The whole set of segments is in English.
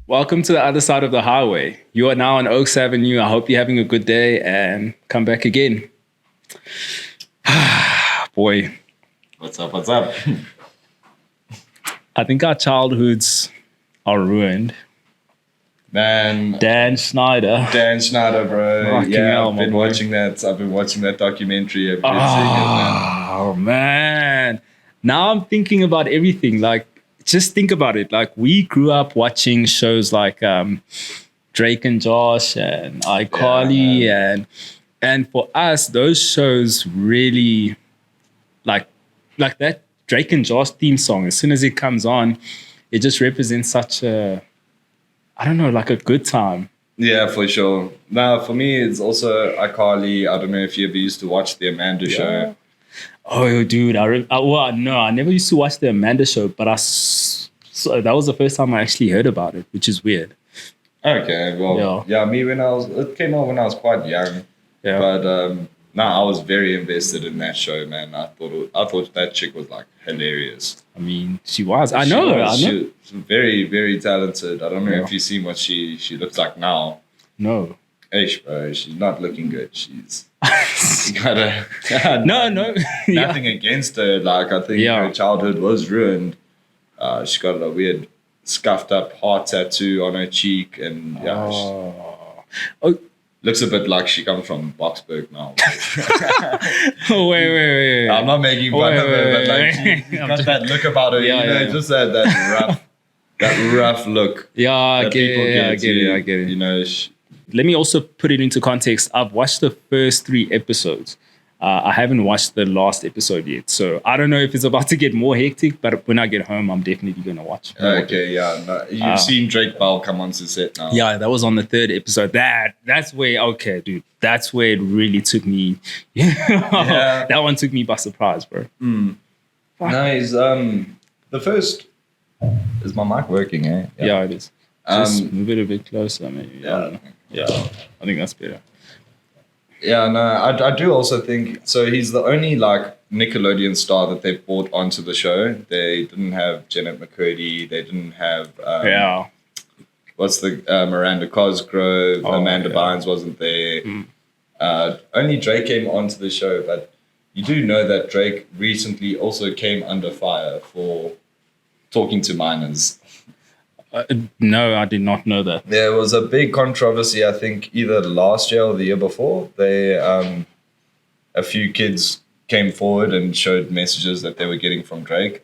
Welcome to the other side of the highway. You are now on Oaks Avenue. I hope you're having a good day and come back again. Boy, What's up? What's up? I think our childhoods are ruined. Man, Dan Schneider. Dan Schneider, bro. Fucking Yeah, hell, I've my been boy. watching that. I've been watching that documentary. I've been seeing it, man. Oh, man. Now I'm thinking about everything. Like, just think about it. Like, we grew up watching shows like Drake and Josh and iCarly, and for us, those shows really like that Drake and Josh theme song. As soon as it comes on, it just represents such a, I don't know, like a good time. Yeah, for sure. Now, for me, it's also iCarly. I don't know if you ever used to watch the Amanda show. Oh, dude, I never used to watch the Amanda show, but so that was the first time I actually heard about it, which is weird. Okay, well, yeah, me it came out when I was quite young, but I was very invested in that show, man. I thought that chick was like hilarious. I mean, she was. I know her. She was very, very talented. I don't know if you've seen what she looks like now. No. Ish, bro, she's not looking good. She's got no. Nothing against her. Like, I think her childhood was ruined. She got a weird scuffed up heart tattoo on her cheek, and looks a bit like she comes from Boxburg now. Wait. I'm not making fun of her, but like she's got that look about her. Just that rough look. Yeah, I get it. You know. Let me also put it into context. I've watched the first 3 episodes. I haven't watched the last episode yet. So I don't know if it's about to get more hectic, but when I get home, I'm definitely going to watch. Okay, yeah. No, you've seen Drake Bell come onto set now. Yeah, that was on the 3rd episode. That's where, okay, dude. That's where it really took me. That one took me by surprise, bro. No, he's, the first... Is my mic working, eh? Yeah, it is. Just move it a bit closer, maybe. Yeah, I think that's better. Yeah, no, I do also think so. He's the only like Nickelodeon star that they brought onto the show. They didn't have Janet McCurdy. They didn't have what's the Miranda Cosgrove. Amanda Bynes wasn't there. Only Drake came onto the show, but you do know that Drake recently also came under fire for talking to minors. No, I did not know that. There was a big controversy, I think, either last year or the year before. A few kids came forward and showed messages that they were getting from Drake.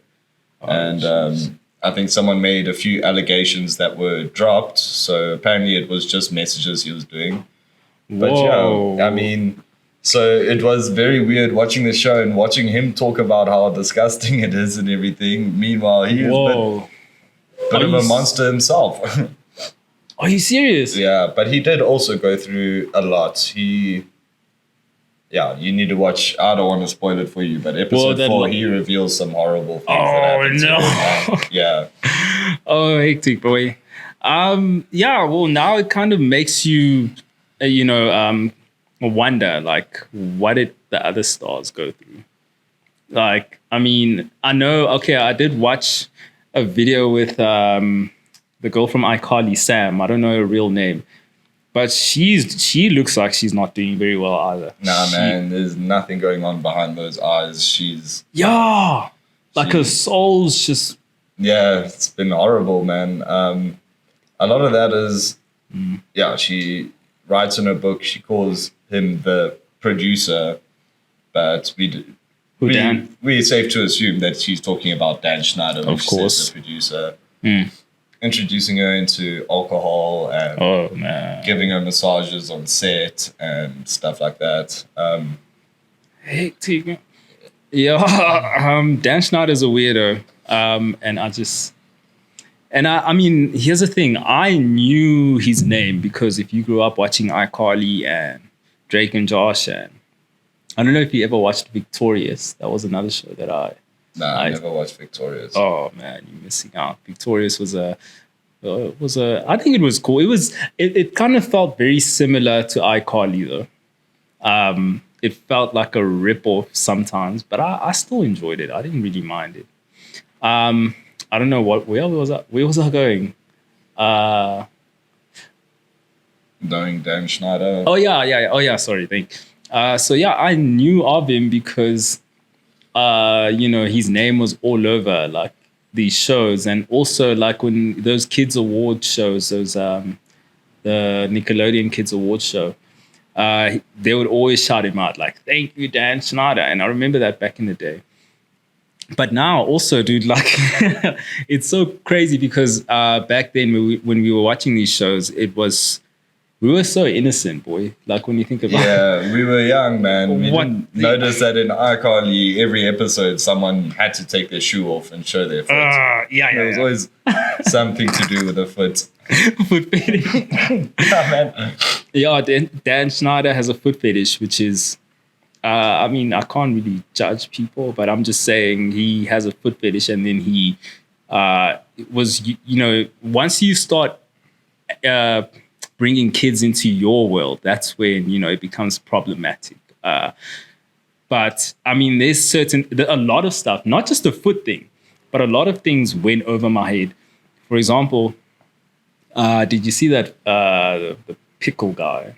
I think someone made a few allegations that were dropped. So apparently it was just messages he was doing. But I mean, so it was very weird watching the show and watching him talk about how disgusting it is and everything. Meanwhile, he is bit of a monster himself. Are you serious? Yeah, but he did also go through a lot. You need to watch. I don't want to spoil it for you, but episode 4, he reveals some horrible things that happened to him. Yeah. Oh, hectic, boy. Well, now it kind of makes you, wonder, like, what did the other stars go through? Like, I mean, I know, I did watch a video with the girl from iCarly, Sam. I don't know her real name, but she looks like she's not doing very well either. Nah, man, there's nothing going on behind those eyes. Her soul's just... Yeah, it's been horrible, man. A lot of that is, she writes in her book, she calls him the producer, but we're safe to assume that she's talking about Dan Schneider, of course, the producer, introducing her into alcohol and giving her massages on set and stuff like that. Hectic. Dan Schneider's a weirdo, I mean, here's the thing. I knew his name because if you grew up watching iCarly and Drake and Josh, and I don't know if you ever watched Victorious. That was another show that I never watched Victorious. Oh man, you're missing out. Victorious was I think it was cool. It kind of felt very similar to iCarly though. It felt like a rip-off sometimes, but I still enjoyed it. I didn't really mind it. I don't know where was I going? Uh, Knowing Dan Schneider. oh yeah. Sorry, thank. So yeah, I knew of him because his name was all over like these shows, and also like when those kids award shows, the Nickelodeon Kids Award show, they would always shout him out like, "Thank you, Dan Schneider," and I remember that back in the day. But now also, dude, like it's so crazy because back then when we were watching these shows, we were so innocent, boy. Like when you think about Yeah, we were young, man. We What didn't notice that in iCarly, every episode, someone had to take their shoe off and show their foot. There was always something to do with the foot. foot fetish. Yeah, man. Yeah, Dan Schneider has a foot fetish, which is, I mean, I can't really judge people, but I'm just saying he has a foot fetish, and then he was, once you start bringing kids into your world, that's when it becomes problematic. But I mean, there's a lot of stuff, not just the foot thing, but a lot of things went over my head. For example, did you see that the pickle guy?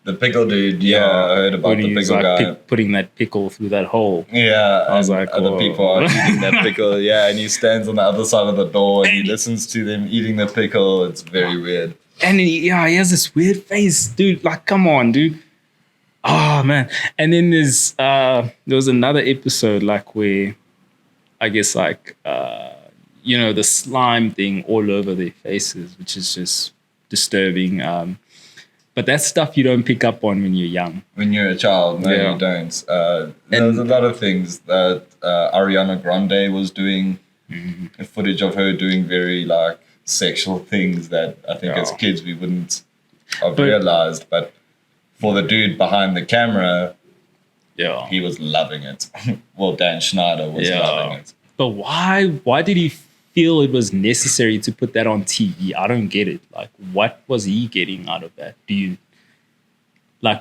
The pickle dude, yeah, I heard about the pickle guy. Putting that pickle through that hole. Yeah, I was like, other people are eating that pickle. Yeah, and he stands on the other side of the door and he listens to them eating the pickle. It's very weird. And he has this weird face, dude. Like, come on, dude. Oh man. And then there was another episode like where I guess like the slime thing all over their faces, which is just disturbing. But that's stuff you don't pick up on when you're young. When you're a child, no, you don't. There's a lot of things that Ariana Grande was doing, footage of her doing very like sexual things that I think as kids we wouldn't have realized. But for the dude behind the camera, he was loving it. Well, Dan Schneider was loving it. But why did he feel it was necessary to put that on TV? I don't get it. Like, what was he getting out of that?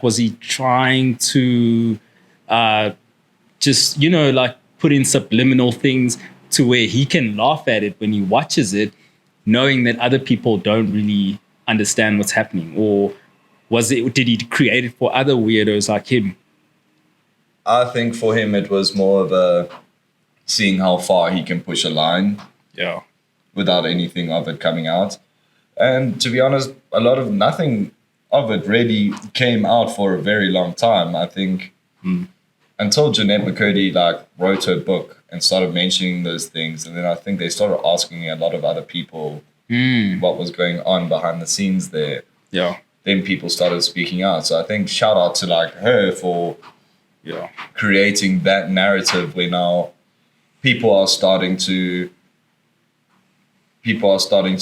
Was he trying to just, like put in subliminal things to where he can laugh at it when he watches it, knowing that other people don't really understand what's happening? Or did he create it for other weirdos like him? I think for him it was more of a seeing how far he can push a line. Yeah. Without anything of it coming out. And to be honest, nothing of it really came out for a very long time. I think until Jeanette McCurdy wrote her book and started mentioning those things. And then I think they started asking a lot of other people what was going on behind the scenes there. Yeah. Then people started speaking out. So I think shout out to her for creating that narrative where now people are starting to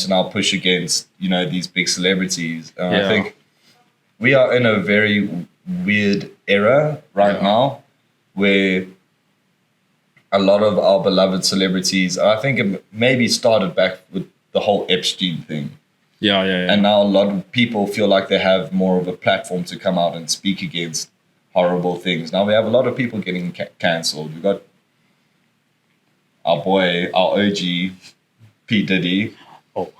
now push against, these big celebrities. And I think we are in a very weird era right now where a lot of our beloved celebrities, I think it maybe started back with the whole Epstein thing. Yeah. And now a lot of people feel like they have more of a platform to come out and speak against horrible things. Now we have a lot of people getting cancelled. We've got our boy, our OG, P. Diddy. Oh,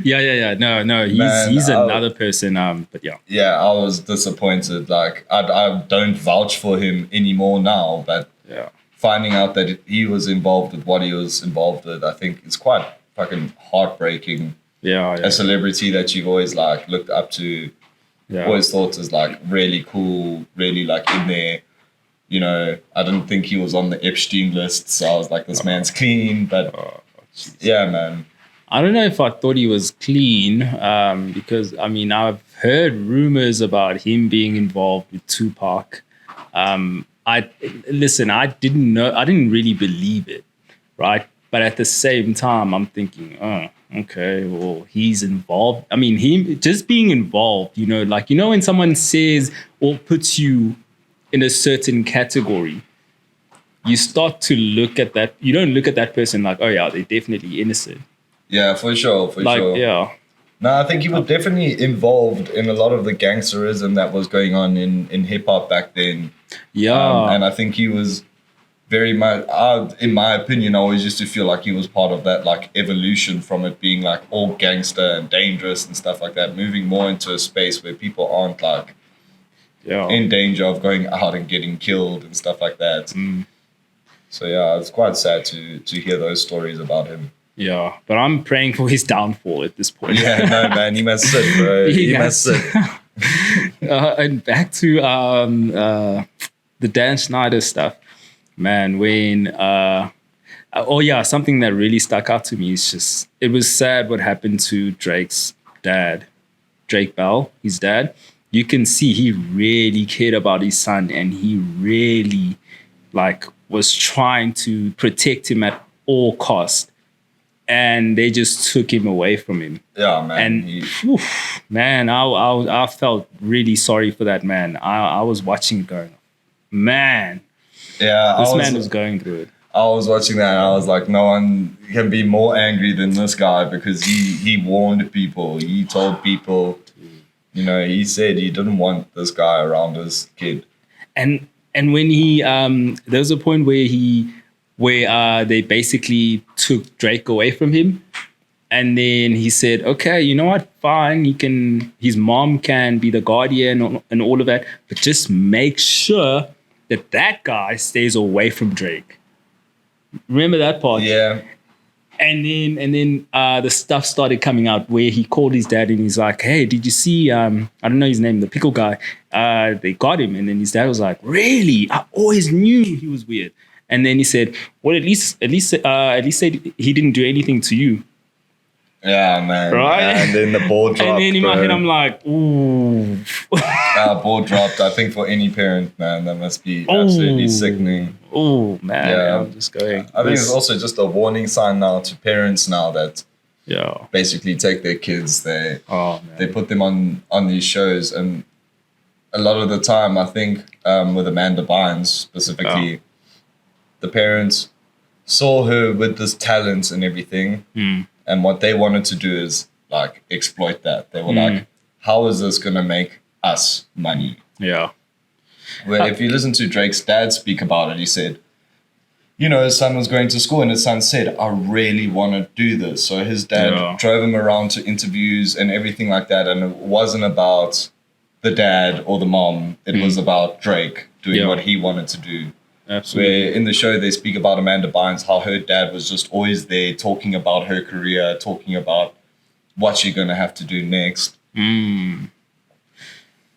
yeah. No. He's another person. But yeah. Yeah, I was disappointed. I don't vouch for him anymore now, but finding out that he was involved with what he was involved with, I think it's quite fucking heartbreaking. Yeah. A celebrity that you've always looked up to, always thought was really cool, really in there. I didn't think he was on the Epstein list, so I was like, this man's clean. But yeah, man. I don't know if I thought he was clean, because I mean I've heard rumors about him being involved with Tupac. I didn't know. I didn't really believe it, right? But at the same time, I'm thinking, oh, okay, well, he's involved. I mean, him just being involved, when someone says or puts you in a certain category, you start to look at that. You don't look at that person like, oh yeah, they're definitely innocent. Yeah, for sure. Yeah. No, I think he was definitely involved in a lot of the gangsterism that was going on in hip hop back then. Yeah. And I think he was very much, in my opinion, I always used to feel like he was part of that like evolution from it being like all gangster and dangerous and stuff like that, moving more into a space where people aren't like in danger of going out and getting killed and stuff like that. So yeah, it's quite sad to hear those stories about him. Yeah, but I'm praying for his downfall at this point. Yeah, no man, he must sit, bro. He must sit. And back to the Dan Schneider stuff, man. When something that really stuck out to me is just it was sad what happened to Drake's dad, Drake Bell, his dad. You can see he really cared about his son, and he really was trying to protect him at all costs. And they just took him away from him. Yeah, man. And I felt really sorry for that man. I was watching it going, man. Yeah, this man was going through it. I was watching that and I was like, no one can be more angry than this guy, because he warned people. He told people, he said he didn't want this guy around his kid. And when he there was a point where they basically took Drake away from him, and then he said, okay, you know what, fine, his mom can be the guardian and all of that, but just make sure that guy stays away from Drake. Remember that part? Yeah. And then the stuff started coming out where he called his dad and he's like, hey, did you see, I don't know his name, the pickle guy, they got him. And then his dad was like, really? I always knew he was weird. And then he said, well, at least say he didn't do anything to you. Yeah, man. Right? And then the ball dropped. And then in my head, I'm like, ooh. Ball dropped. I think for any parent, man, that must be absolutely sickening. Oh, man. Yeah. I'm just going. I think it's also just a warning sign now to parents now that basically take their kids, they put them on these shows. And a lot of the time, I think with Amanda Bynes specifically, the parents saw her with this talent and everything. And what they wanted to do is like exploit that. They were like, how is this going to make us money? Yeah. Where if you listen to Drake's dad speak about it, he said, his son was going to school and his son said, I really want to do this. So his dad drove him around to interviews and everything like that. And it wasn't about the dad or the mom. It was about Drake doing what he wanted to do. Absolutely. Where in the show they speak about Amanda Bynes, how her dad was just always there talking about her career, talking about what she's going to have to do next.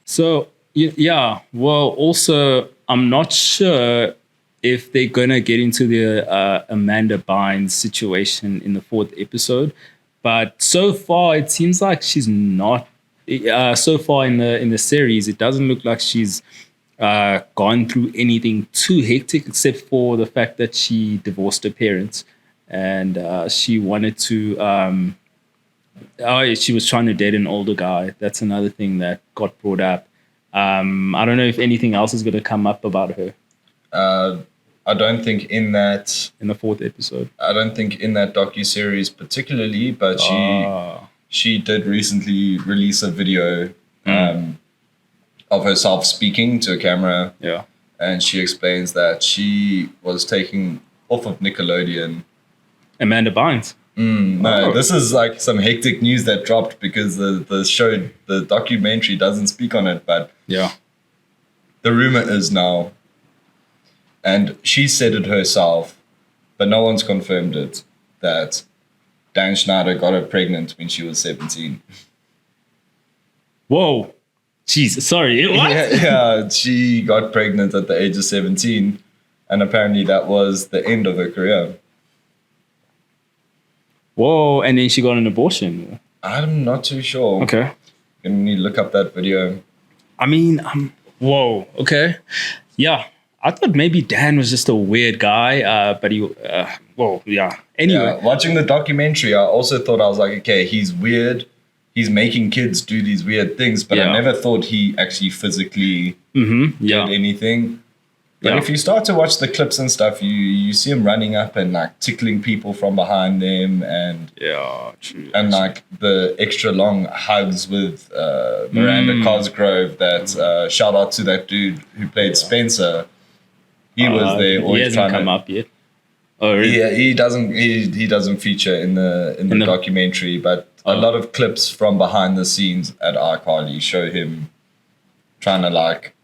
So, well, also, I'm not sure if they're going to get into the Amanda Bynes situation in the 4th episode. But so far, it seems like she's not. So far in the series, it doesn't look like she's gone through anything too hectic, except for the fact that she divorced her parents and she wanted to she was trying to date an older guy. That's another thing that got brought up. I don't know if anything else is going to come up about her. I don't think in the 4th episode. I don't think in that docuseries particularly, but she did recently release a video of herself speaking to a camera. Yeah. And she explains that she was taken off of Nickelodeon. Amanda Bynes. No, this is like some hectic news that dropped because the documentary doesn't speak on it, but the rumor is now, and she said it herself, but no one's confirmed it, that Dan Schneider got her pregnant when she was 17. Whoa. Jeez, sorry, what? Yeah, she got pregnant at the age of 17, and apparently that was the end of her career. Whoa, and then she got an abortion. I'm not too sure. Okay. You need to look up that video. I mean, whoa, okay. Yeah, I thought maybe Dan was just a weird guy, but he, Anyway. Watching the documentary, I also thought, I was like, okay, he's weird. He's making kids do these weird things, but I never thought he actually physically did anything. But if you start to watch the clips and stuff, you see him running up and like tickling people from behind them, and true. And like the extra long hugs with Miranda Cosgrove. That shout out to that dude who played Spencer. He was there He always hasn't trying come to. up yet. Oh, really? Yeah, he doesn't feature in the documentary, but a lot of clips from behind the scenes at iCarly show him trying to like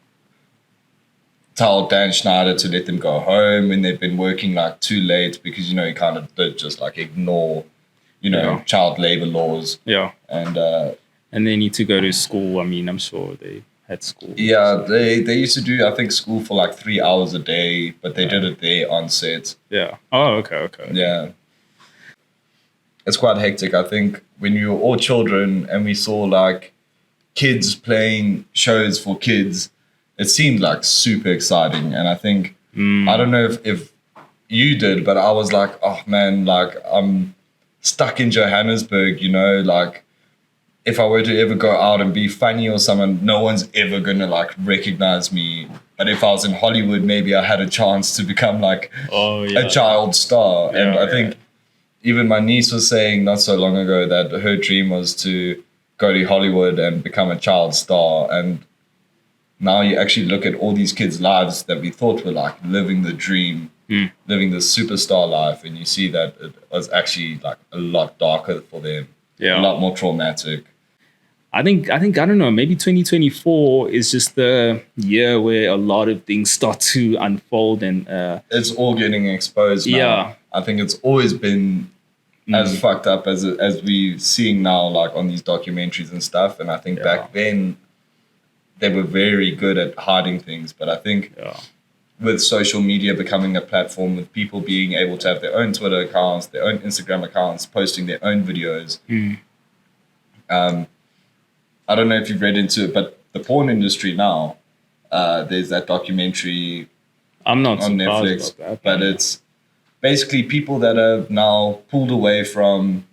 tell Dan Schneider to let them go home when they've been working like too late because he kind of did just like ignore child labor laws. Yeah. And they need to go to school. I mean, I'm sure they had school. Yeah, they used to do, I think, school for like 3 hours a day, but they did it there on set. Yeah. Oh, okay. Yeah. It's quite hectic. I think when we were all children and we saw like kids playing shows for kids, it seemed like super exciting. And I think, I don't know if you did, but I was like, oh man, like I'm stuck in Johannesburg, like if I were to ever go out and be funny or someone, no one's ever going to like recognize me. But if I was in Hollywood, maybe I had a chance to become like a child star. Yeah, and I think even my niece was saying not so long ago that her dream was to go to Hollywood and become a child star. And now you actually look at all these kids' lives that we thought were like living the dream, living the superstar life. And you see that it was actually like a lot darker for them, a lot more traumatic. I think I don't know, maybe 2024 is just the year where a lot of things start to unfold and it's all getting exposed now. Yeah. I think it's always been as fucked up as we're seeing now, like on these documentaries and stuff. And I think back then they were very good at hiding things. But I think with social media becoming a platform, with people being able to have their own Twitter accounts, their own Instagram accounts, posting their own videos, I don't know if you've read into it, but the porn industry now, there's that documentary I'm not on Netflix, about that, but it's basically people that have now pulled away from,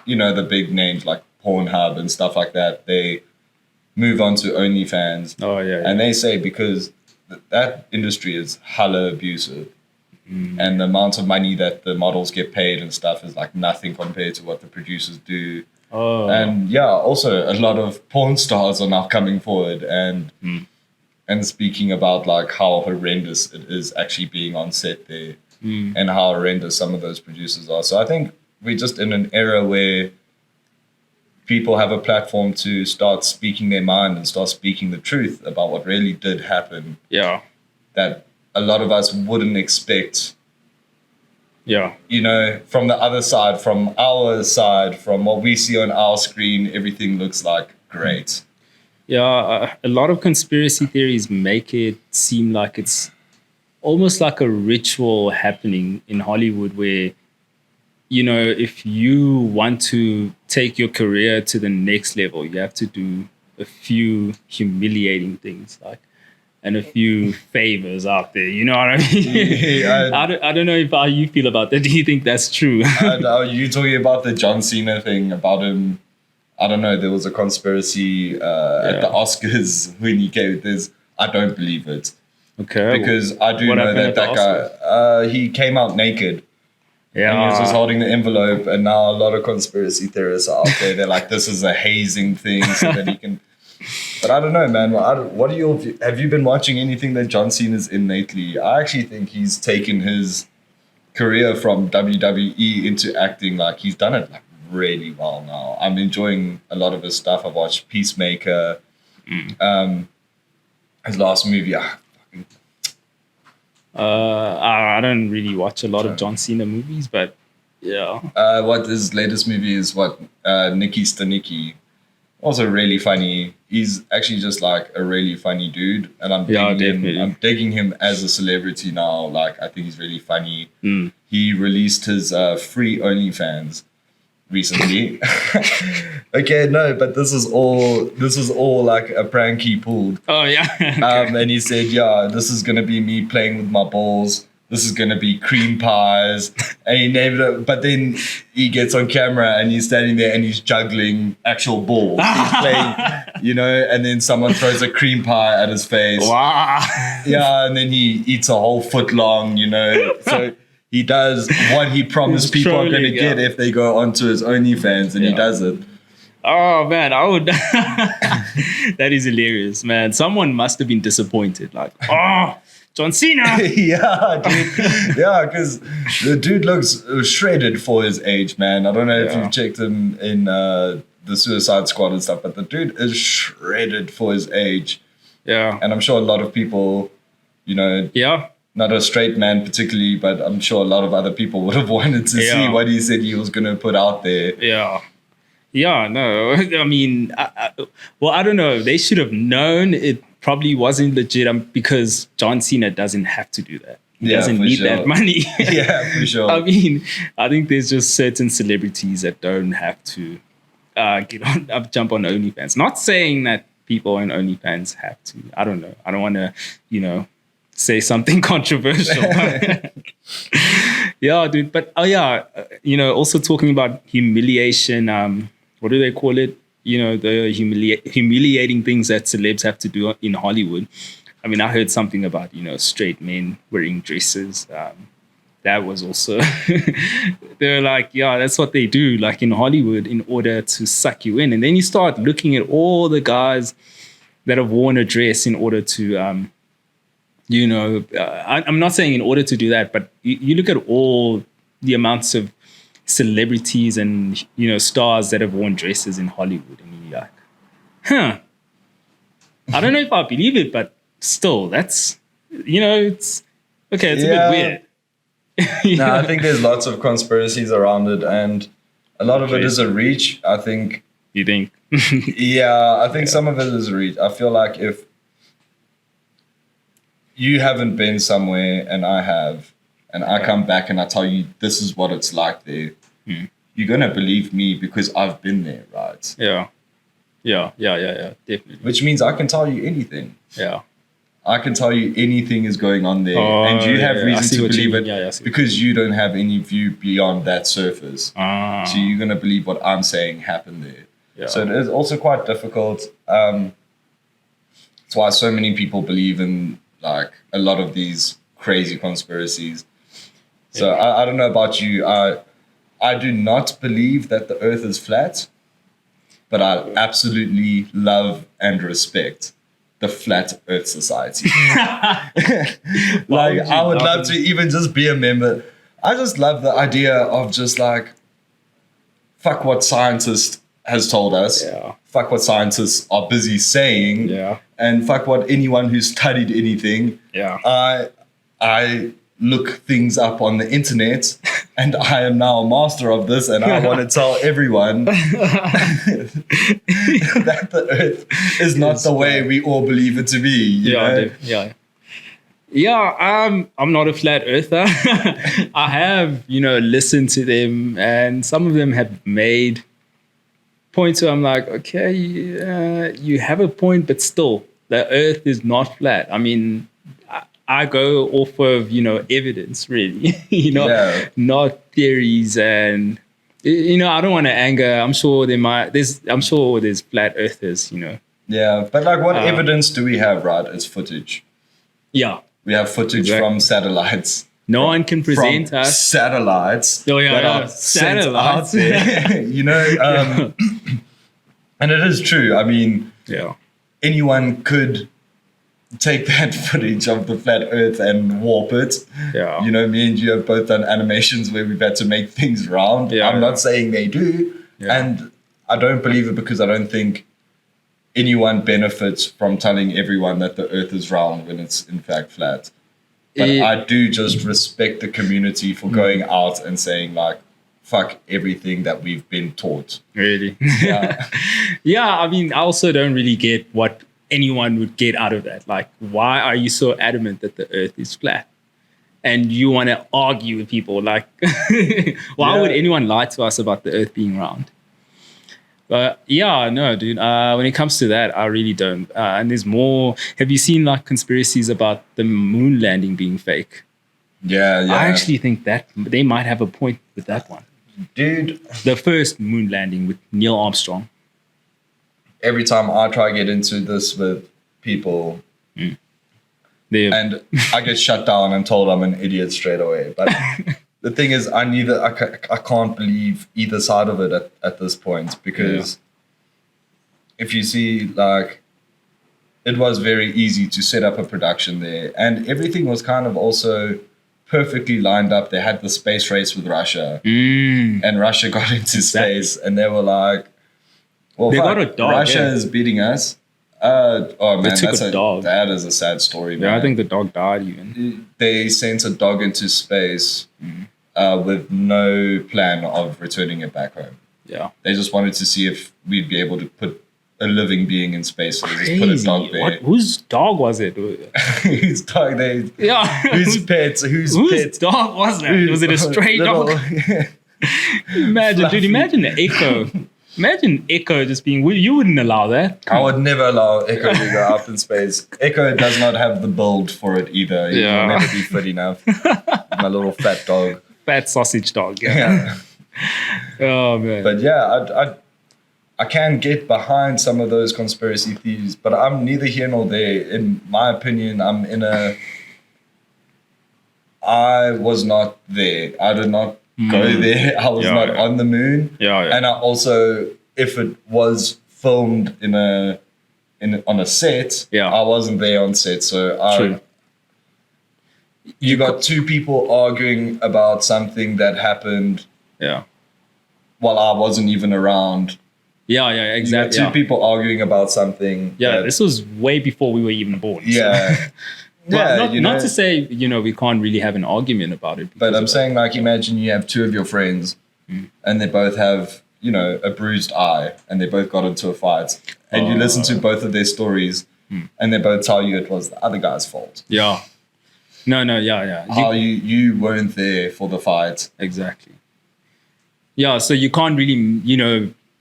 the big names like Pornhub and stuff like that. They move on to OnlyFans. Oh, yeah. And they say because that industry is hella abusive. And the amount of money that the models get paid and stuff is like nothing compared to what the producers do. Oh. And also a lot of porn stars are now coming forward and speaking about like how horrendous it is actually being on set there and how horrendous some of those producers are. So I think we're just in an era where people have a platform to start speaking their mind and start speaking the truth about what really did happen. Yeah. That a lot of us wouldn't expect. Yeah. From the other side, from our side, from what we see on our screen, everything looks like great. Yeah, a lot of conspiracy theories make it seem like it's almost like a ritual happening in Hollywood where, if you want to take your career to the next level, you have to do a few humiliating things and a few favors out there. You know what I mean? I don't know how you feel about that. Do you think that's true? Are you talking about the John Cena thing about him? I don't know. There was a conspiracy at the Oscars when he gave this. I don't believe it. Okay. Because I do know that guy, he came out naked. Yeah. And he was just holding the envelope. And now a lot of conspiracy theorists are out there. They're like, this is a hazing thing so that he can... But I don't know, man. What are your... Have you been watching anything that John Cena's in lately? I actually think he's taken his career from WWE into acting. Like, he's done it like really well now. I'm enjoying a lot of his stuff. I've watched Peacemaker. His last movie. I don't really watch a lot of John Cena movies, but yeah. What his latest movie is Nikki Stanicki. Also really funny. He's actually just like a really funny dude, and I'm digging him as a celebrity now. Like, I think he's really funny. He released his free OnlyFans recently. Okay, no, but this is all like a prank he pulled. Oh yeah. Okay. And he said, yeah, this is gonna be me playing with my balls. This is gonna be cream pies. And he named it, but then he gets on camera and he's standing there and he's juggling actual balls. He's playing, and then someone throws a cream pie at his face. Wow. Yeah, and then he eats a whole foot long, So he does what he promised people are going to get if they go onto his OnlyFans, and he does it. Oh, man, I would... That is hilarious, man. Someone must have been disappointed. Like, John Cena. Yeah, dude. Yeah, because the dude looks shredded for his age, man. I don't know if Yeah. you've checked him in the Suicide Squad and stuff, but the dude is shredded for his age. Yeah. And I'm sure a lot of people, you know, Yeah. not a straight man particularly, but I'm sure a lot of other people would have wanted to see what he said he was going to put out there. Yeah. Yeah, no. I mean, I don't know. They should have known it probably wasn't legit because John Cena doesn't have to do that. He doesn't need that money. Yeah, for sure. I mean, I think there's just certain celebrities that don't have to jump on OnlyFans. Not saying that people on OnlyFans have to. I don't know. I don't want to, say something controversial. Yeah, dude. But also talking about humiliation. What do they call it? The humiliating things that celebs have to do in Hollywood. I mean, I heard something about, straight men wearing dresses. That was also, they're like, yeah, that's what they do, like in Hollywood, in order to suck you in. And then you start looking at all the guys that have worn a dress in order to, I'm not saying in order to do that, but you look at all the amounts of celebrities and, stars that have worn dresses in Hollywood. And you're like, I don't know if I believe it, but still, that's, it's okay. It's a bit weird. No, I think there's lots of conspiracies around it, and a lot of it is a reach. I think. You think? Yeah, I think some of it is a reach. I feel like if you haven't been somewhere and I have, and I come back and I tell you this is what it's like there, you're gonna believe me because I've been there, right? Yeah, definitely. Which means I can tell you anything. Yeah. I can tell you anything is going on there, and you have reason to believe it because you don't have any view beyond that surface. So you're going to believe what I'm saying happened there. Yeah. So it is also quite difficult. That's why so many people believe in like a lot of these crazy conspiracies. So I don't know about you. I do not believe that the earth is flat, but I absolutely love and respect the Flat Earth Society. Like, I would love to even just be a member. I just love the idea of just like, fuck what scientists has told us. Yeah. Fuck what scientists are busy saying. Yeah. And fuck what anyone who's studied anything. Yeah. I look things up on the internet and I am now a master of this, and I want to tell everyone that the earth is not the way we all believe it to be. You know? I'm not a flat earther. I have, listened to them, and some of them have made points where I'm like, okay, you have a point, but still, the earth is not flat. I mean, I go off of, evidence, really, not theories. And, I don't want to anger. I'm sure there's flat earthers, Yeah, but like what evidence do we have, right? It's footage. Yeah. We have footage from satellites. No one can present us. Satellites. Oh, yeah, that are satellites. Sent out there, and it is true. I mean, anyone could take that footage of the flat earth and warp it. Yeah. Me and you have both done animations where we've had to make things round. Yeah, I'm not saying they do. Yeah. And I don't believe it because I don't think anyone benefits from telling everyone that the earth is round when it's in fact flat. But I do just respect the community for going out and saying like, fuck everything that we've been taught. Really? Yeah. Yeah, I mean, I also don't really get what anyone would get out of that. Like, why are you so adamant that the earth is flat? And you want to argue with people like, why would anyone lie to us about the earth being round? But no, dude, when it comes to that, I really don't. And there's more. Have you seen like conspiracies about the moon landing being fake? Yeah. I actually think that they might have a point with that one. Dude. The first moon landing with Neil Armstrong. Every time I try to get into this with people, and I get shut down and told I'm an idiot straight away. But the thing is, I can't believe either side of it at this point, because if you see like it was very easy to set up a production there, and everything was kind of also perfectly lined up. They had the space race with Russia, and Russia got into space, and they were like, "Well, They fuck, got a dog, Russia yeah. is beating us." Oh man, took a dog. that is a sad story, man. Yeah, I think the dog died even. They sent a dog into space with no plan of returning it back home. Yeah. They just wanted to see if we'd be able to put a living being in space. So they just put a dog there. Whose dog was it? Whose dog? Yeah. Whose pets? Whose pets? dog was that? Was it a stray Little- dog? Imagine, dude. Imagine the Echo. Imagine Echo just being. You wouldn't allow that. I would never allow Echo to go up in space. Echo does not have the build for it either. He Yeah. will never be fit enough. My little fat dog. Fat sausage dog. Yeah. Yeah. Oh man. But yeah, I can get behind some of those conspiracy theories, but I'm neither here nor there. In my opinion, I was not there. I did not go there. I was not on the moon. Yeah, yeah. And I also, if it was filmed on a set, Yeah. I wasn't there on set. So True. you got two people arguing about something that happened Yeah. while I wasn't even around. Yeah. You got Exactly. two Yeah. people arguing about something. Yeah, that- this was way before we were even born. so- yeah. Well, Yeah, not to say, we can't really have an argument about it. But because I'm of saying, like, imagine you have two of your friends and they both have, a bruised eye and they both got into a fight. And you listen to both of their stories and they both tell you it was the other guy's fault. that. Yeah. No, yeah. How you weren't there for the fight. Exactly. Yeah, so you can't really,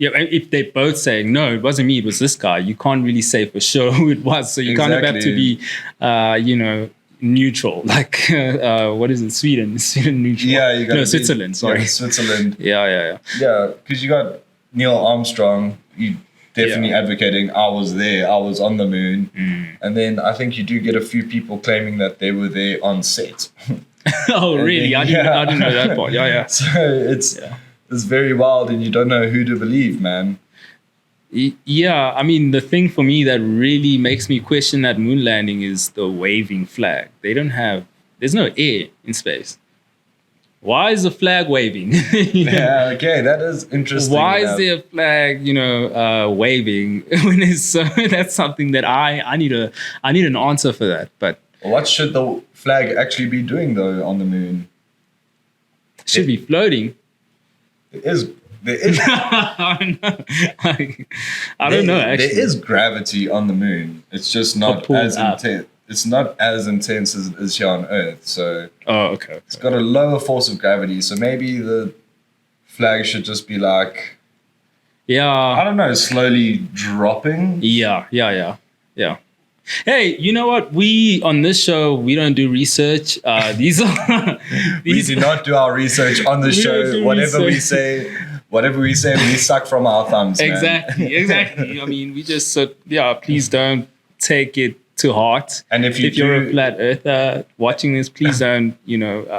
if they're both saying, no, it wasn't me, it was this guy, you can't really say for sure who it was. So you kind of have to be, neutral. Like, what is it? Sweden neutral. Yeah, you got Switzerland, sorry. Yeah, Switzerland. Yeah. Yeah, because you got Neil Armstrong, you definitely advocating, I was there, I was on the moon. And then I think you do get a few people claiming that they were there on set. Oh, really? I didn't know that part. Yeah. So it's very wild and you don't know who to believe, man. Yeah, I mean, the thing for me that really makes me question that moon landing is the waving flag. There's no air in space. Why is the flag waving? Yeah, okay, that is interesting. Why enough. is there a flag, waving when it's so? That's something that I need an answer for that. But What should the flag actually be doing though on the moon? it should be floating. There is I don't know. Actually, there is gravity on the moon. It's just not pulled as up. intense. It's not as intense as it is here on Earth. So Oh, okay. it's got a lower force of gravity. So maybe the flag should just be like, I Yeah. don't know, slowly dropping. Yeah. Hey, you know what? We on this show we don't do research. These are We do not do our research on the We don't show. do Whatever we say, we suck from our thumbs. Man. Exactly. I mean, we just please don't take it to heart. And if you're a flat earther watching this, please don't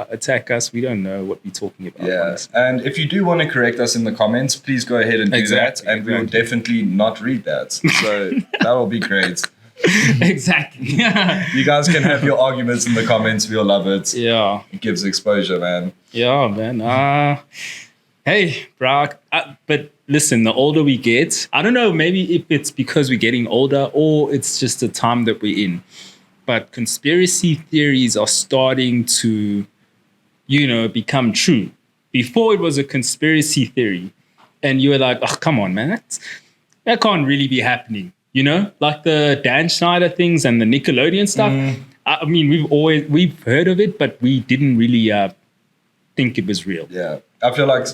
attack us. We don't know what we're talking about. Yeah, honestly. and if you do want to correct us in the comments, please go ahead and do Exactly, that, and we will definitely not read that. So that will be great. Exactly. You guys can have your arguments in the comments. We'll love it. Yeah. It gives exposure, man. Yeah, man. Hey, bro. But listen, the older we get, I don't know, maybe if it's because we're getting older or it's just the time that we're in. But conspiracy theories are starting to, become true. Before it was a conspiracy theory. And you were like, oh, come on, man. That can't really be happening. Like the Dan Schneider things and the Nickelodeon stuff. I mean, we've heard of it, but we didn't really think it was real. Yeah, I feel like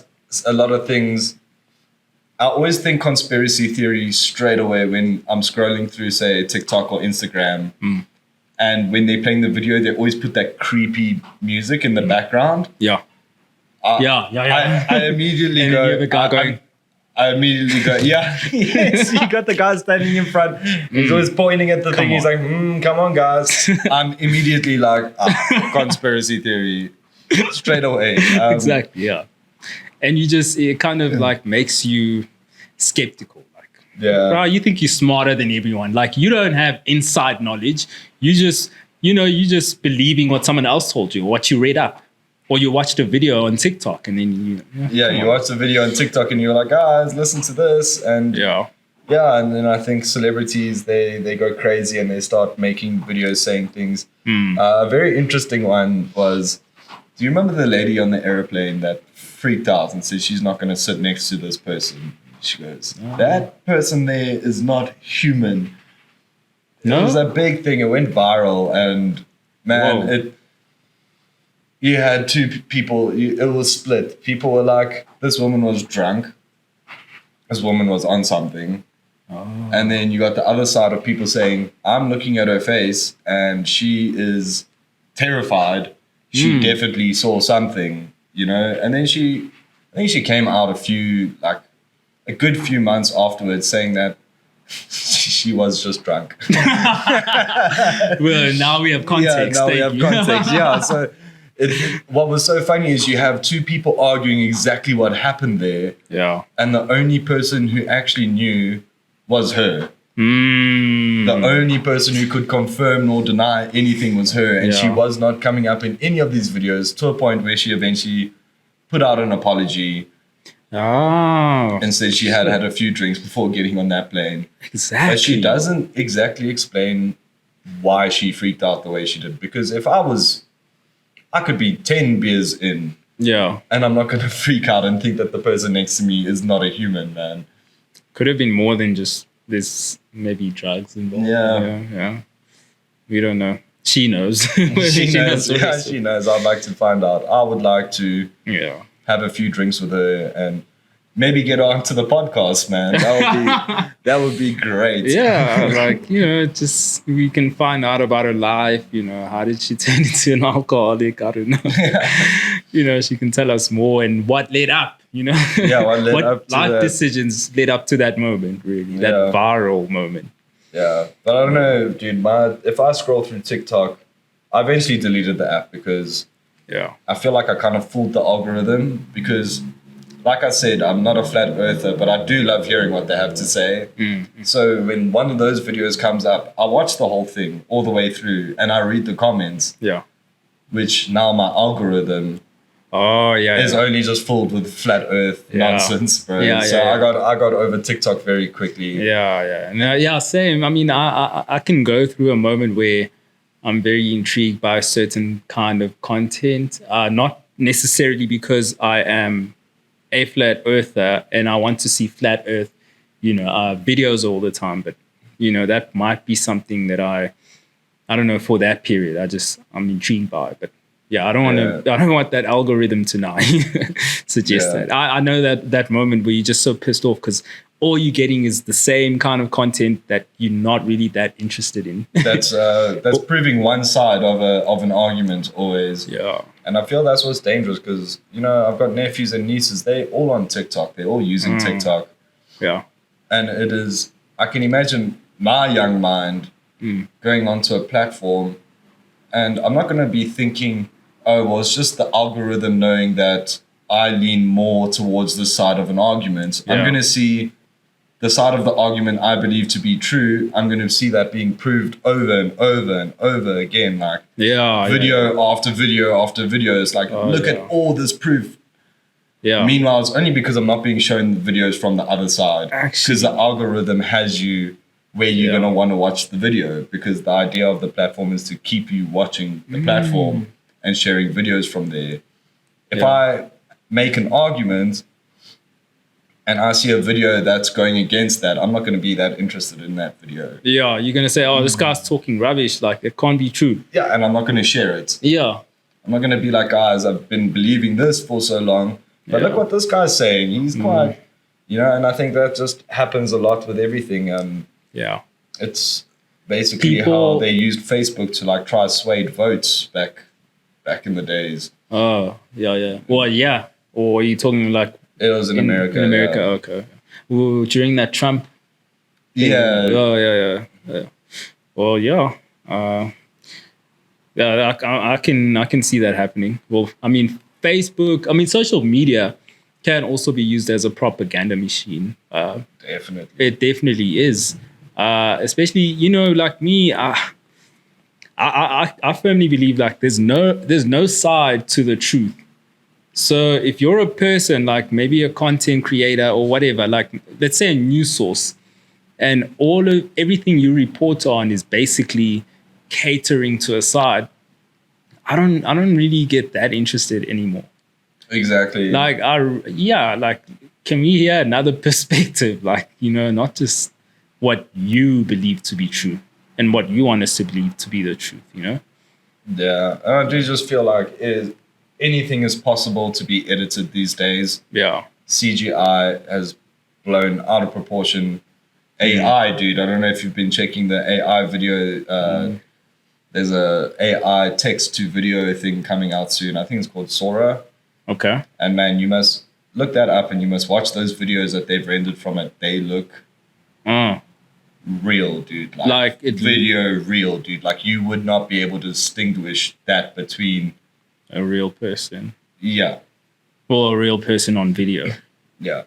a lot of things. I always think conspiracy theory straight away when I'm scrolling through, say, TikTok or Instagram. And when they're playing the video, they always put that creepy music in the background. Yeah. I immediately And go. then you have a guy going. I immediately go, yeah. Yes, you got the guy standing in front. He's always pointing at the thing. He's like, come on, guys. I'm immediately like, conspiracy theory. Straight away. Exactly, yeah. And it kind of like makes you skeptical. Like, Yeah. Bro, you think you're smarter than everyone. Like, you don't have inside knowledge. You just, you just believing what someone else told you, what you read up, or you watched a video on TikTok, and then You watch the video on TikTok and you're like, guys, listen to this. And and then I think celebrities, they go crazy and they start making videos saying things. A very interesting one was, do you remember the lady on the airplane that freaked out and said she's not going to sit next to this person? She goes, that person there is not human. No? It was a big thing. It went viral, and man, you had two people. It was split. People were like, this woman was drunk. This woman was on something. And then you got the other side of people saying, I'm looking at her face and she is terrified. She definitely saw something, And then I think she came out a good few months afterwards saying that she was just drunk. Well, now we have context. Yeah, now we have context. Yeah, so what was so funny is you have two people arguing exactly what happened there. Yeah. And the only person who actually knew was her. The only person who could confirm nor deny anything was her. And she was not coming up in any of these videos, to a point where she eventually put out an apology. And said she had a few drinks before getting on that plane. Exactly. But she doesn't exactly explain why she freaked out the way she did. Because if I could be 10 beers in. Yeah. And I'm not going to freak out and think that the person next to me is not a human, man. Could have been more than just this, maybe drugs involved. Yeah. We don't know. She knows. She knows. Yeah, she knows. I'd like to find out. I would like to have a few drinks with her and maybe get on to the podcast, man. That would be great. Yeah, just we can find out about her life. How did she turn into an alcoholic? I don't know. She can tell us more and what led up. What led up to life decisions led up to that moment, really, that viral moment. Yeah, but I don't know, dude. If I scroll through TikTok, I eventually deleted the app because I feel like I kind of fooled the algorithm. Because, like I said, I'm not a flat earther, but I do love hearing what they have to say. So when one of those videos comes up, I watch the whole thing all the way through, and I read the comments. Yeah, which now my algorithm. Is only just filled with flat Earth nonsense, bro. I got over TikTok very quickly. Same. I mean, I can go through a moment where I'm very intrigued by a certain kind of content, not necessarily because I am a flat earther and I want to see flat Earth, videos all the time, but that might be something that I don't know, for that period. I'm intrigued by it, but. Yeah, I don't want that algorithm to now suggest that. I know that moment where you're just so pissed off because all you're getting is the same kind of content that you're not really that interested in. That's proving one side of an argument always. Yeah. And I feel that's what's dangerous because, I've got nephews and nieces, they're all on TikTok. They're all using TikTok. Yeah. And I can imagine my young mind going onto a platform and I'm not going to be thinking, oh, well, it's just the algorithm knowing that I lean more towards the side of an argument. I'm going to see the side of the argument I believe to be true. I'm going to see that being proved over and over and over again. Like video after video after video. It's like, look at all this proof. Yeah. Meanwhile, it's only because I'm not being shown the videos from the other side. Because the algorithm has you where you're going to want to watch the video, because the idea of the platform is to keep you watching the platform and sharing videos from there. If I make an argument and I see a video that's going against that, I'm not going to be that interested in that video. Yeah, you're going to say, oh, this guy's talking rubbish, like it can't be true. Yeah, and I'm not going to share it. Yeah. I'm not going to be like, guys, I've been believing this for so long, but look what this guy's saying. He's quite, and I think that just happens a lot with everything. Yeah, it's basically how they used Facebook to try sway votes back in the days. Oh, yeah. Well, yeah. Or are you talking like it was in America? In America, okay. Well, during that Trump thing. Yeah. Oh, yeah. Well, yeah. I can see that happening. Well, I mean, Facebook. I mean, social media can also be used as a propaganda machine. Definitely. It definitely is. Especially, like me, I firmly believe like there's no side to the truth. So if you're a person like maybe a content creator or whatever, like let's say a news source, and everything you report on is basically catering to a side, I don't really get that interested anymore. Exactly. Like like can we hear another perspective? Like, not just what you believe to be true and what you want us to believe to be the truth, Yeah, and I do just feel like anything is possible to be edited these days. Yeah. CGI has blown out of proportion. AI, dude, I don't know if you've been checking the AI video. There's a AI text to video thing coming out soon. I think it's called Sora. Okay. And man, you must look that up and you must watch those videos that they've rendered from it. They look real, dude. Like video real, dude. Like you would not be able to distinguish that between a real person. Yeah. Or a real person on video. Yeah.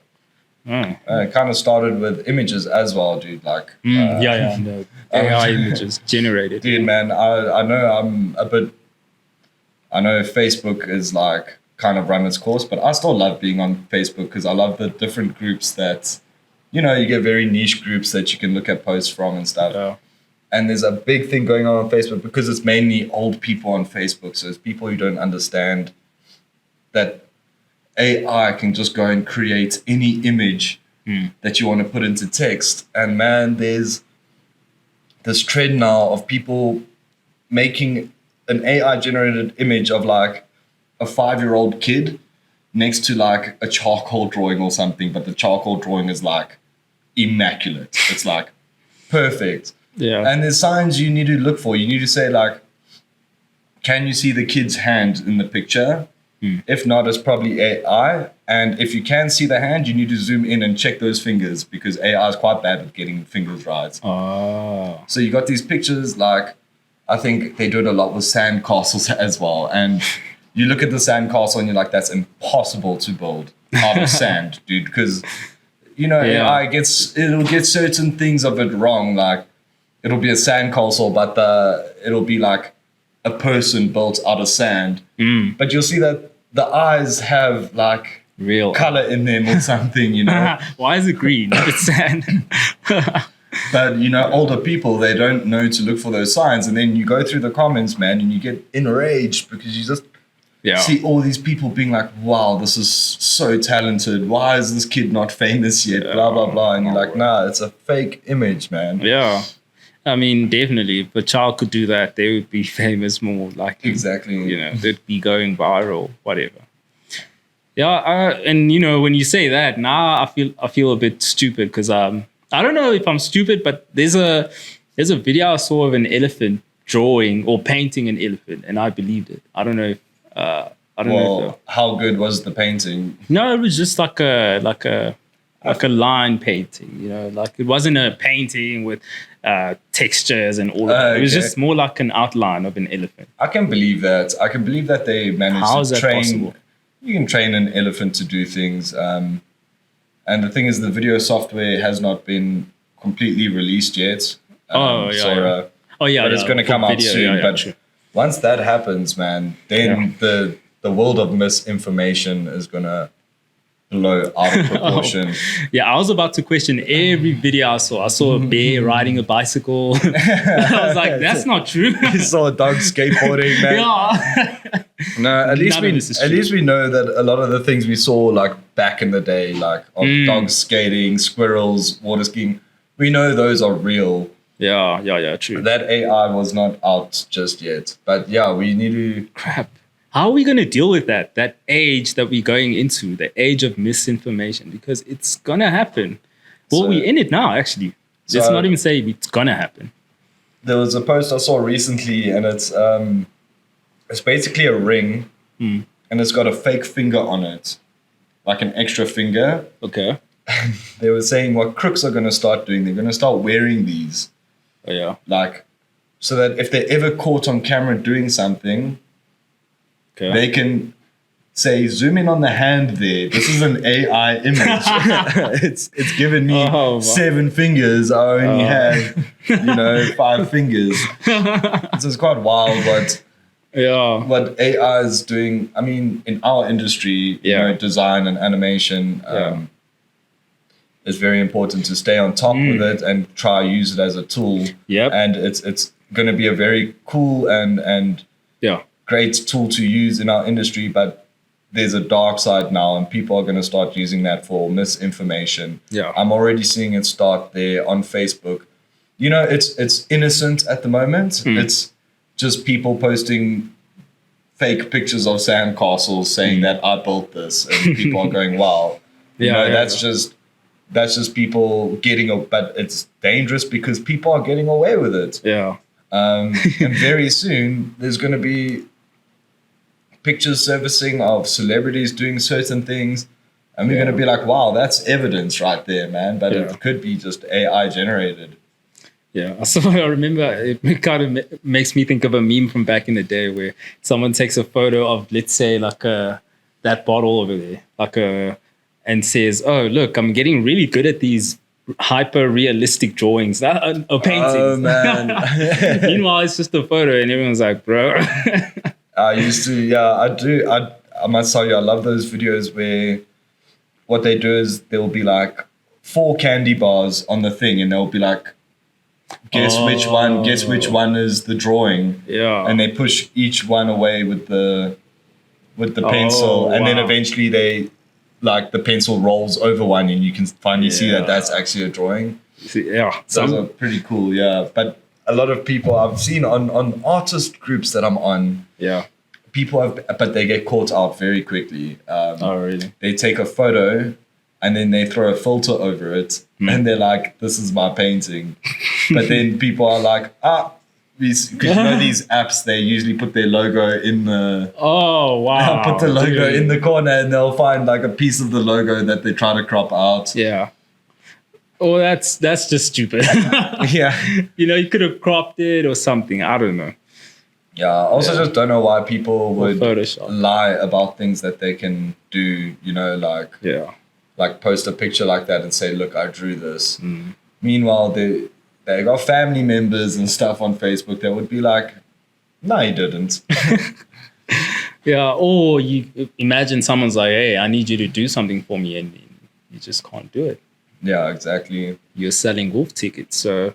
It kind of started with images as well, dude. Like the AI images generated. Dude, man, I know I know Facebook is like kind of run its course, but I still love being on Facebook because I love the different groups that, you get very niche groups that you can look at posts from and stuff. Yeah. And there's a big thing going on Facebook because it's mainly old people on Facebook. So it's people who don't understand that AI can just go and create any image that you want to put into text. And man, there's this trend now of people making an AI generated image of like a 5-year-old kid next to like a charcoal drawing or something, but the charcoal drawing is like immaculate. It's like perfect. Yeah. And there's signs you need to look for. You need to say like, can you see the kid's hand in the picture? If not, it's probably AI. And if you can see the hand, you need to zoom in and check those fingers because AI is quite bad at getting fingers right. Oh. So you got these pictures like, I think they do it a lot with sand castles as well. And you look at the sand castle and you're like, that's impossible to build out of sand, dude. Because, AI it'll get certain things of it wrong. Like it'll be a sand castle, but it'll be like a person built out of sand. But you'll see that the eyes have like real color in them or something, Why is it green? It's sand. But, older people, they don't know to look for those signs. And then you go through the comments, man, and you get enraged because you just see all these people being like, wow, this is so talented. Why is this kid not famous yet? Blah, blah, blah. And you're like, nah, it's a fake image, man. Yeah. I mean, definitely, if a child could do that, they would be famous more likely. Exactly. They'd be going viral, whatever. Yeah, and when you say that, now I feel a bit stupid because I don't know if I'm stupid, but there's a video I saw of an elephant drawing or painting an elephant, and I believed it. I don't know if how good was the painting? No, it was just like a line painting. Like it wasn't a painting with textures and all of that. It was just more like an outline of an elephant. I can believe that. I can believe that they managed to train. Possible? You can train an elephant to do things. And the thing is, the video software has not been completely released yet. But it's going to come out soon. Once that happens, man, then the world of misinformation is going to blow out of proportion. I was about to question every video I saw. I saw a bear riding a bicycle. I was like, that's not true. You saw a dog skateboarding, man. Yeah. No, at least we know that a lot of the things we saw like back in the day, like of dogs skating, squirrels, water skiing, we know those are real. Yeah, true. That AI was not out just yet. But yeah, we need to... Crap. How are we going to deal with that age that we're going into, the age of misinformation? Because it's going to happen. Well, we're in it now, actually. Let's not even say it's going to happen. There was a post I saw recently, and it's basically a ring, and it's got a fake finger on it, like an extra finger. Okay. They were saying what crooks are going to start doing. They're going to start wearing these. Oh, yeah. Like, so that if they're ever caught on camera doing something... Okay. They can say, zoom in on the hand there. This is an AI image. It's given me 7 fingers. I only have, 5 fingers. So it's quite wild what AI is doing. I mean, in our industry, design and animation, it's very important to stay on top with it and try use it as a tool. And it's going to be a very cool and great tool to use in our industry, but there's a dark side now, and people are going to start using that for misinformation. I'm already seeing it start there on Facebook. It's innocent at the moment. It's just people posting fake pictures of sandcastles saying that I built this, and people are going, wow. That's just people but it's dangerous because people are getting away with it. And very soon there's going to be pictures surfacing of celebrities doing certain things, and we're going to be like, wow, that's evidence right there, man. But it could be just AI generated. So I remember it kind of makes me think of a meme from back in the day where someone takes a photo of, let's say, like that bottle over there, and says, oh, look, I'm getting really good at these hyper realistic drawings or paintings. Oh man. Meanwhile, it's just a photo, and everyone's like, bro. I used to, I do. I must tell you, I love those videos where what they do is there will be like 4 candy bars on the thing, and they'll be like, guess which one is the drawing. And they push each one away with the pencil, and then eventually the pencil rolls over one, and you can finally see that that's actually a drawing. Those are pretty cool. But a lot of people I've seen on artist groups that I'm on, but they get caught out very quickly. Really? They take a photo and then they throw a filter over it, and they're like, this is my painting. But then people are like, because these apps, they usually put their logo in the... Oh, wow. Put the logo in the corner, and they'll find like a piece of the logo that they try to crop out. Oh, that's just stupid. You could have cropped it or something. I don't know. I also just don't know why people would lie about things that they can do, like post a picture like that and say, look, I drew this. Meanwhile, they got family members and stuff on Facebook that would be like, no, you didn't. Or you imagine someone's like, hey, I need you to do something for me, and you just can't do it. Yeah, exactly. You're selling wolf tickets, so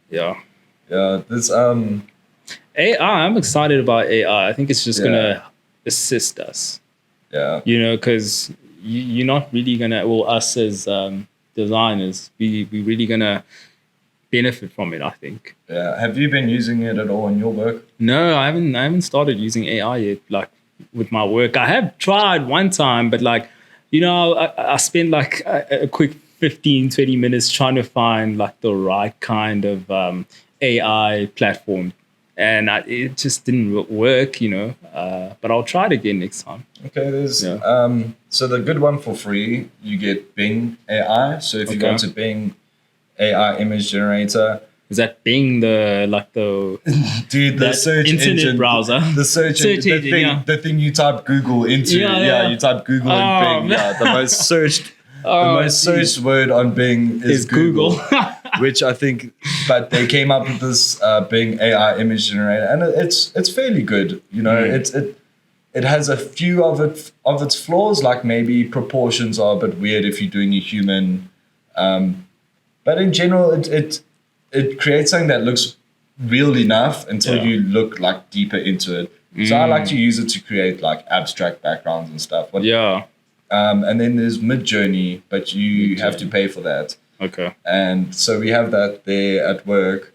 this AI, I'm excited about AI. I think it's just gonna assist us. Because you're not really gonna, us as designers, we really gonna benefit from it, I think. Have you been using it at all in your work? No, I haven't started using AI yet, like with my work. I have tried one time, but I spent like a quick 15-20 minutes trying to find like the right kind of AI platform, and it just didn't work, but I'll try it again next time. Okay, there's so the good one for free, you get Bing AI. So if you go to Bing AI image generator, is that Bing the dude, the search internet engine browser, the search engine, the thing you type Google into, you type Google in Bing. The most searched word on Bing is Google. Which I think, but they came up with this Bing AI image generator, and it's fairly good. It has a few of its flaws, like maybe proportions are a bit weird if you're doing a human, but in general, it creates something that looks real enough until you look like deeper into it. So I like to use it to create like abstract backgrounds and stuff. And then there's Midjourney, but you have to pay for that. Okay. And so we have that there at work,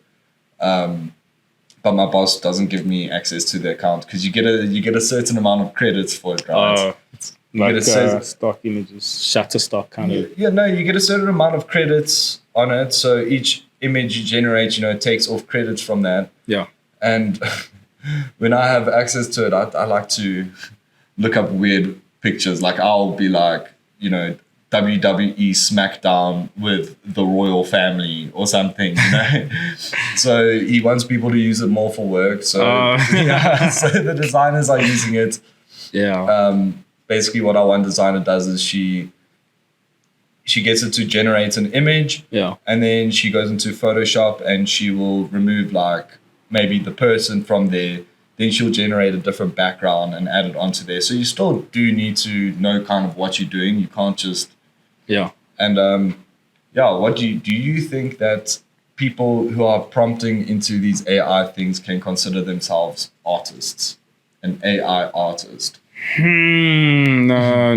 but my boss doesn't give me access to the account because you get a certain amount of credits for it, right? It's like stock images, Shutterstock kind of. Yeah, no, you get a certain amount of credits on it. So each image you generate, it takes off credits from that. Yeah. And when I have access to it, I like to look up weird pictures. Like I'll be like, WWE SmackDown with the royal family or something, So he wants people to use it more for work. So so the designers are using it. basically what our one designer does is she gets it to generate an image, and then she goes into Photoshop and she will remove like maybe the person from there. Then she'll generate a different background and add it onto there. So you still do need to know kind of what you're doing. You can't just And what do you think that people who are prompting into these AI things can consider themselves artists, an AI artist? No.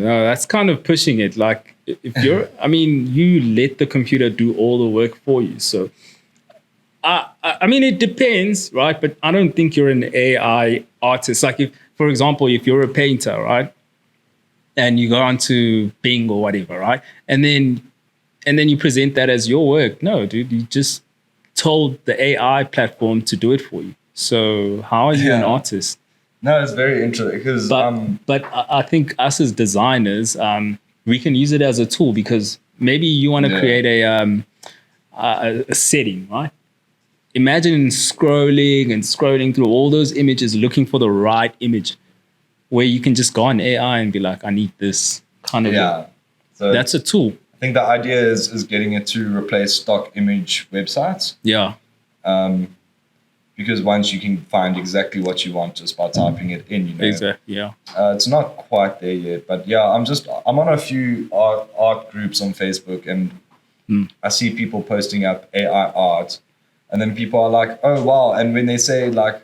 That's kind of pushing it. Like if you're, I mean, you let the computer do all the work for you. So, I mean, it depends, right? But I don't think you're an AI artist. Like if, for example, if you're a painter, right, and you go onto Bing or whatever, right, and then you present that as your work. No, dude, you just told the AI platform to do it for you. So how are you an artist? No, it's very interesting because but I think us as designers, we can use it as a tool because maybe you want to create a setting, right? Imagine scrolling through all those images, looking for the right image, where you can just go on AI and be like, I need this kind of. Yeah, so that's a tool. I think the idea is getting it to replace stock image websites. Yeah. Because once you can find exactly what you want just by typing it in, you know. Exactly, yeah. It's not quite there yet, but yeah, I'm on a few art groups on Facebook, and I see people posting up AI art, and then people are like, oh wow, and when they say like,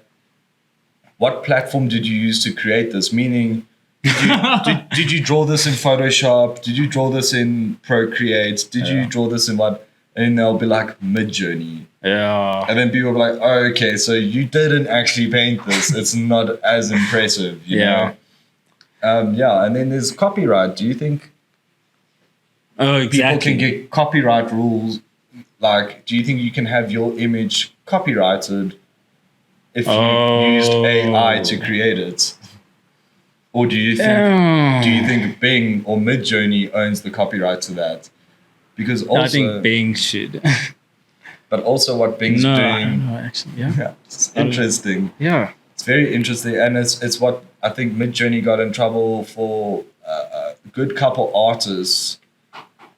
what platform did you use to create this? Meaning, did you draw this in Photoshop? Did you draw this in Procreate? Did you draw this in what? And they'll be like Midjourney. Yeah. And then people will be like, oh, okay, so you didn't actually paint this. It's not as impressive, you know? And then there's copyright. Do you think people can get copyright rules? Like, do you think you can have your image copyrighted if you used AI to create it? Or do you think Bing or Midjourney owns the copyright to that? Because also, I think Bing should. But also what Bing's doing. I don't know, actually. Yeah. It's interesting. Yeah. It's very interesting. And it's what I think Midjourney got in trouble for. A good couple artists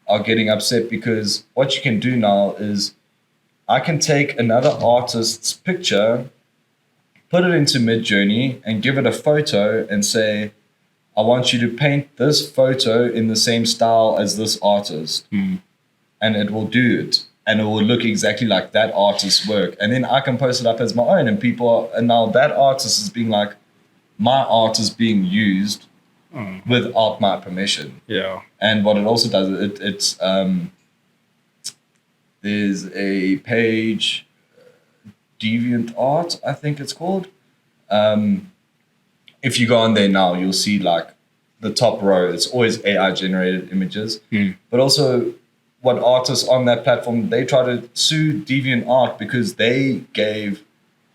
are getting upset because what you can do now is I can take another artist's picture, put it into Midjourney and give it a photo and say, I want you to paint this photo in the same style as this artist. And it will do it. And it will look exactly like that artist's work. And then I can post it up as my own. And now that artist is being like, my art is being used without my permission. Yeah. And what it also does, it's there's a page, DeviantArt, I think it's called. If you go on there now, you'll see like the top row, it's always AI generated images. But also what artists on that platform, they try to sue DeviantArt because they gave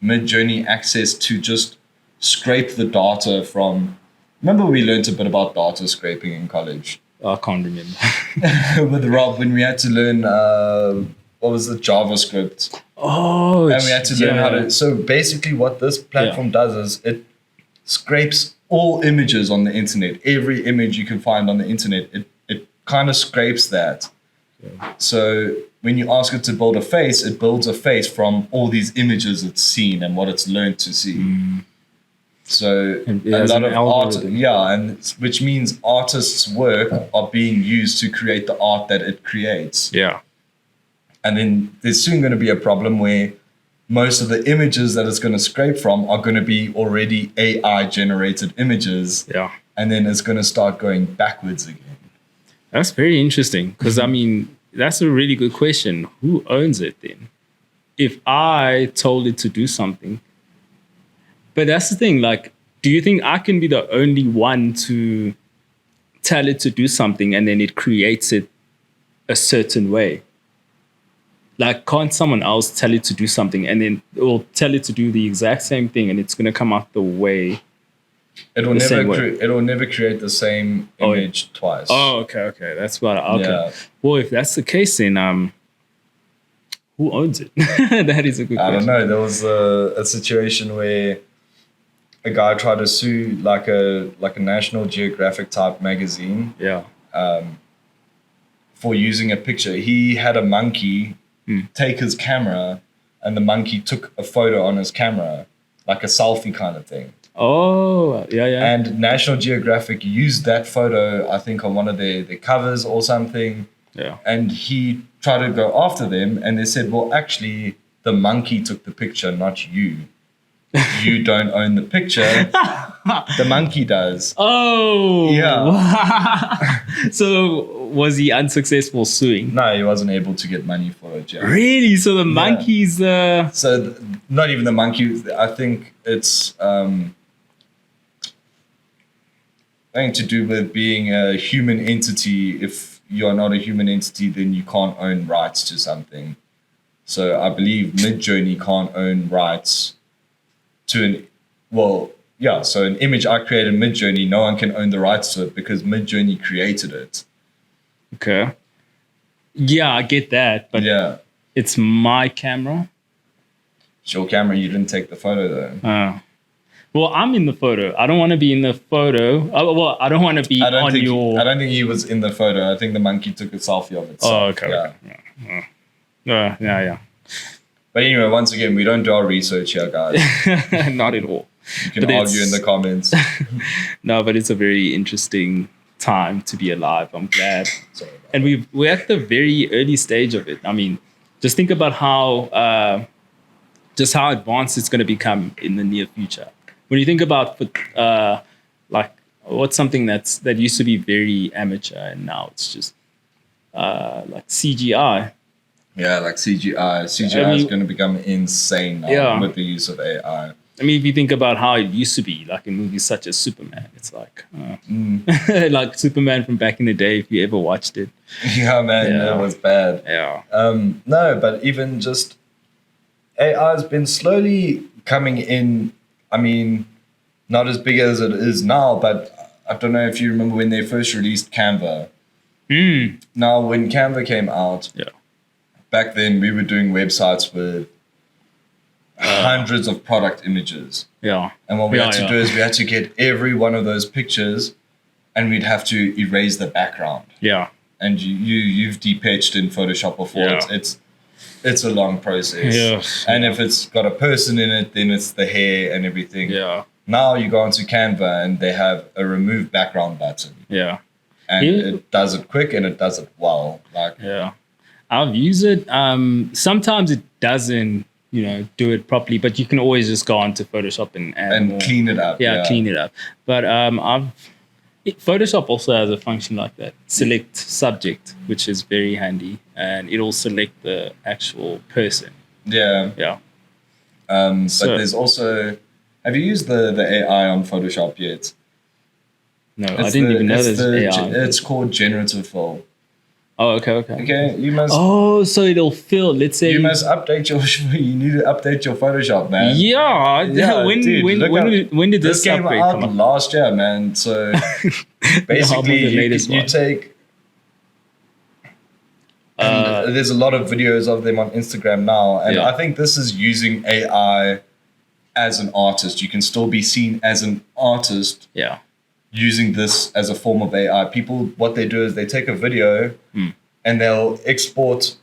Midjourney access to just scrape the data from. Remember we learned a bit about data scraping in college? I can't remember. With Rob, when we had to learn, what was the JavaScript? Oh, and we had to learn how to. So basically, what this platform does is it scrapes all images on the internet. Every image you can find on the internet, it kind of scrapes that. Yeah. So when you ask it to build a face, it builds a face from all these images it's seen and what it's learned to see. So a lot of art, and which means artists' work are being used to create the art that it creates. Yeah. And then there's soon going to be a problem where most of the images that it's going to scrape from are going to be already AI generated images. Yeah. And then it's going to start going backwards again. That's very interesting because, I mean, that's a really good question. Who owns it then? If I told it to do something. But that's the thing, like, do you think I can be the only one to tell it to do something and then it creates it a certain way? Like, can't someone else tell it to do something and then it will tell it to do the exact same thing and it's going to come out the way? It will never create the same image twice. Oh, okay. That's what. Okay. Yeah. Well, if that's the case, then who owns it? That is a good question. I don't know. There was a situation where a guy tried to sue like a National Geographic type magazine Yeah. for using a picture. He had a monkey take his camera, and the monkey took a photo on his camera, like a selfie kind of thing. Oh, yeah, yeah. And National Geographic used that photo, I think, on one of their covers or something. Yeah. And he tried to go after them, and they said, well, actually, the monkey took the picture, not you. You don't own the picture. The monkey does. Oh. Yeah. So was he unsuccessful suing? No, he wasn't able to get money for it. Yeah. Really? So the monkey's... So not even the monkey. I think it's something to do with being a human entity. If you're not a human entity, then you can't own rights to something. So I believe Midjourney can't own rights to so an image I created in Midjourney, no one can own the rights to it because Midjourney created it. Okay. Yeah, I get that, but Yeah. it's my camera. It's your camera, you didn't take the photo though. Well, I'm in the photo. I don't want to be in the photo. Well, I don't want to be I don't think he was in the photo. I think the monkey took a selfie of itself. Oh, okay. Yeah. Yeah. But anyway, once again, we don't do our research here, guys. Not at all. You can argue in the comments. No, but it's a very interesting time to be alive. I'm glad. Sorry about And we're at the very early stage of it. I mean, just think about how advanced it's going to become in the near future. When you think about like what's something that used to be very amateur and now it's just like CGI. Yeah, like CGI. CGI is going to become insane now with the use of AI. I mean, if you think about how it used to be, like in movies such as Superman, it's like like Superman from back in the day, if you ever watched it. Yeah, man, it was bad. Yeah. No, but even just AI has been slowly coming in. I mean, not as big as it is now, but I don't know if you remember when they first released Canva. Now, when Canva came out, back then we were doing websites with hundreds of product images. Yeah. And what we had to do is we had to get every one of those pictures and we'd have to erase the background. Yeah. And you've depatched in Photoshop before. Yeah. It's a long process. Yes. And if it's got a person in it, then it's the hair and everything. Yeah. Now you go onto Canva and they have a remove background button. Yeah. And it does it quick and it does it well. I've used it. Sometimes it doesn't, do it properly, but you can always just go onto Photoshop and add more. Clean it up. Yeah, clean it up. But Photoshop also has a function like that. Select subject, which is very handy, and it'll select the actual person. Yeah. Yeah. But there's also, have you used the AI on Photoshop yet? No, I didn't even know there's AI. It's called generative fill. Oh, okay. Okay, you must. Oh, so it'll fill. Let's say you must update your. You need to update your Photoshop, man. Yeah. When did this came upgrade out come up? last year, man? So basically, you take. And there's a lot of videos of them on Instagram now, and I think this is using AI as an artist. You can still be seen as an artist. Yeah. Using this as a form of AI. People, what they do is they take a video and they'll export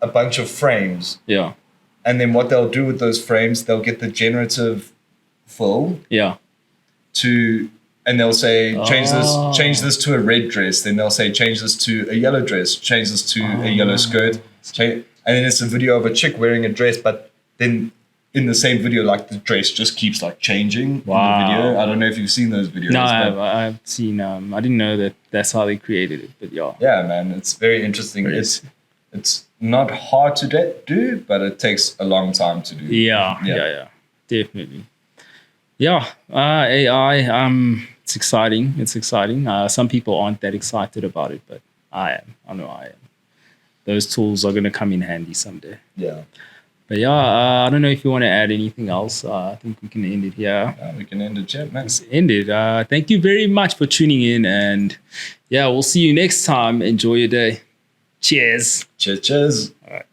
a bunch of frames. Yeah. And then what they'll do with those frames, they'll get the generative fill. Yeah. And they'll say, change this to a red dress. Then they'll say, change this to a yellow dress. Change this to a yellow skirt. And then it's a video of a chick wearing a dress, but then in the same video, like the dress just keeps like changing in the video. I don't know if you've seen those videos. No, I've seen. I didn't know that's how they created it, but yeah. Yeah, man, it's very interesting. It's not hard to do, but it takes a long time to do. Yeah, definitely. Yeah, AI. It's exciting. Some people aren't that excited about it, but I am. I know I am. Those tools are going to come in handy someday. Yeah. But I don't know if you want to add anything else. I think we can end it here. We can end it, chat, man. Let's end it. Thank you very much for tuning in. And we'll see you next time. Enjoy your day. Cheers. Cheers. All right.